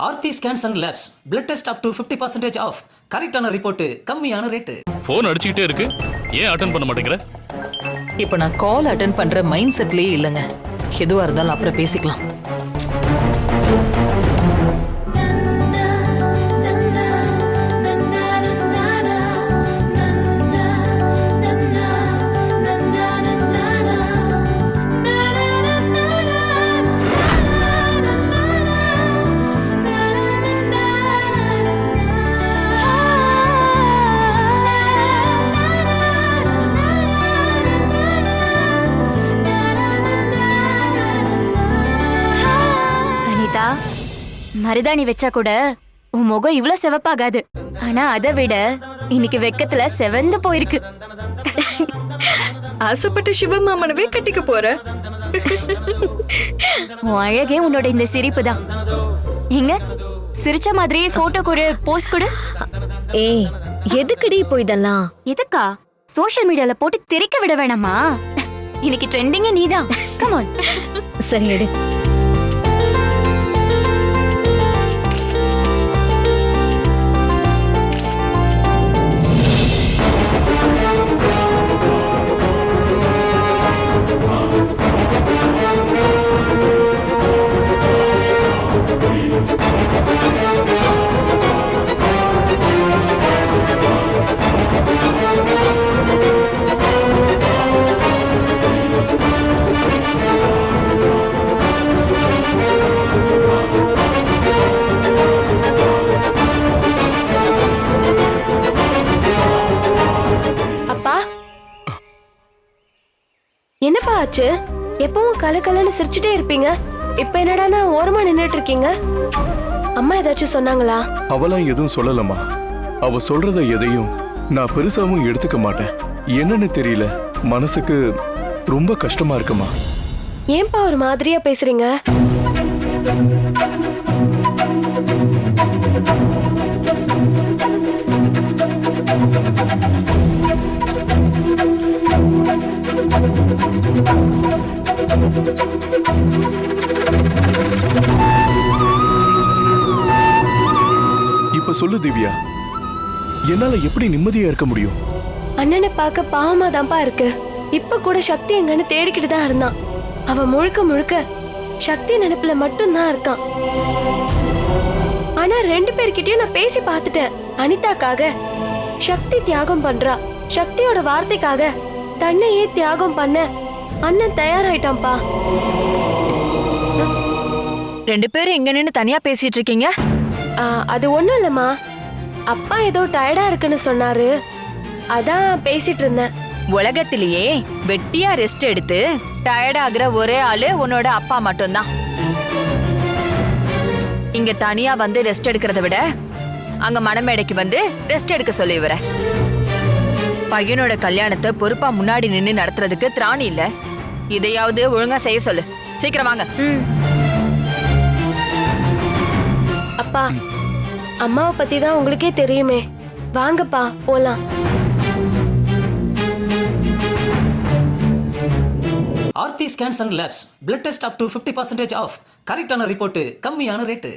Aarthi scans and labs blood test up to 50% off. கரெக்டான report, கம்மியான rate. Phone அடிச்சுக்கிட்டே இருக்கு, ஏன் அட்டென்ட் பண்ண மாட்டேங்கிற? இப்போ நான் கால் அட்டென்ட் பண்ற மைண்ட் செட்லயே இல்லைங்க. எதுவா இருந்தாலும் அப்புறம் பேசிக்கலாம். மருதாணி வச்சா கூட உன் முகம் இவ்ளோ சிவப்பாகாது. ஆனா அதை விட இன்னைக்கு வெக்கத்துல செவந்து போயிருக்கு. ஆசைப்பட்ட சிவமாமனவே கட்டிக்க போற. உன் அழகே உன்னோட இந்த சிரிப்பு தான். இங்க சிரிச்ச மாதிரியே போட்டோ கூட போஸ்ட் கொடு. ஏய், எதுக்குடி இப்போ இதெல்லாம்? எதுக்கா? சோஷியல் மீடியால போட்டு தெரிக்க விட வேணாமா? இன்னைக்கு ட்ரெண்டிங்கே நீதான். Come on. சரி எடு. என்னப்பா ஆச்சு? எப்பவும் கலக்கலன்னு சிரிச்சுட்டே இருப்பீங்க, இப்ப என்னடானா ஓரமா நின்னுட்டு இருக்கீங்க? அம்மா ஏதாச்சும் சொன்னாங்களா? அவளாம் எதுவும் சொல்லலம்மா. அவ சொல்றத எதையும் நான் பெருசாவும் எடுத்துக்க மாட்டேன். என்னன்னு தெரியல, மனசுக்கு ரொம்ப கஷ்டமா இருக்குமா. ஏன்பா ஒரு மாதிரியா பேசுறீங்க? இப்ப சொல்லு திவ்யா, என்னால எப்படி நிம்மதியா இருக்க முடியும்? அண்ணனை பார்க்க பாவமா தான்ப்பா இருக்கு. இப்ப கூட சக்தி எங்கன்னு தேடிக்கிட்டு தான் இருந்தான். அவன் முழுக்க முழுக்க சக்தி நினைப்புல மட்டும்தான் இருக்கான். ஆனா 2 பேர்கிட்டயும் நான் பேசி பார்த்துட்டேன். அனிதாக்காக சக்தி தியாகம் பண்றா, சக்தியோட வார்த்தைக்காக தன்னையே தியாகம் பண்ண அண்ணன் தயாராயிட்டான்பா. 2 பேரும் எங்க நின்னு தனியா பேசிட்டு இருக்கீங்க? அது ஒண்ணும் இல்லம்மா, அப்பா ஏதோ டயர்டா இருக்குன்னு சொன்னாரு, அதான் பேசிட்டு இருந்தேன். உலகத்திலேயே வெட்டியா ரெஸ்ட் எடுத்து டயர்ட் ஆகுற ஒரே ஆளு உன்னோட அப்பா மட்டும்தான். இங்க தனியா வந்து ரெஸ்ட் எடுக்கிறத விட அங்க மணமேடைக்கு வந்து ரெஸ்ட் எடுக்க சொல்லி வர. பையனோட கல்யாணத்தை பொறுப்பா முன்னாடி நின்னு நடத்துறதுக்கு திராணி இல்ல. இதையாவது ஒழுங்கா செய்ய சொல்லு. சீக்கிரம் வாங்க. அப்பா, அம்மாவை பத்தி தான் உங்களுக்கே தெரியுமே. வாங்கப்பா போலாம். Aarthi scans and labs blood test up to 50% off. கரெக்டான ரிப்போர்ட், கம்மியான ரேட்டு.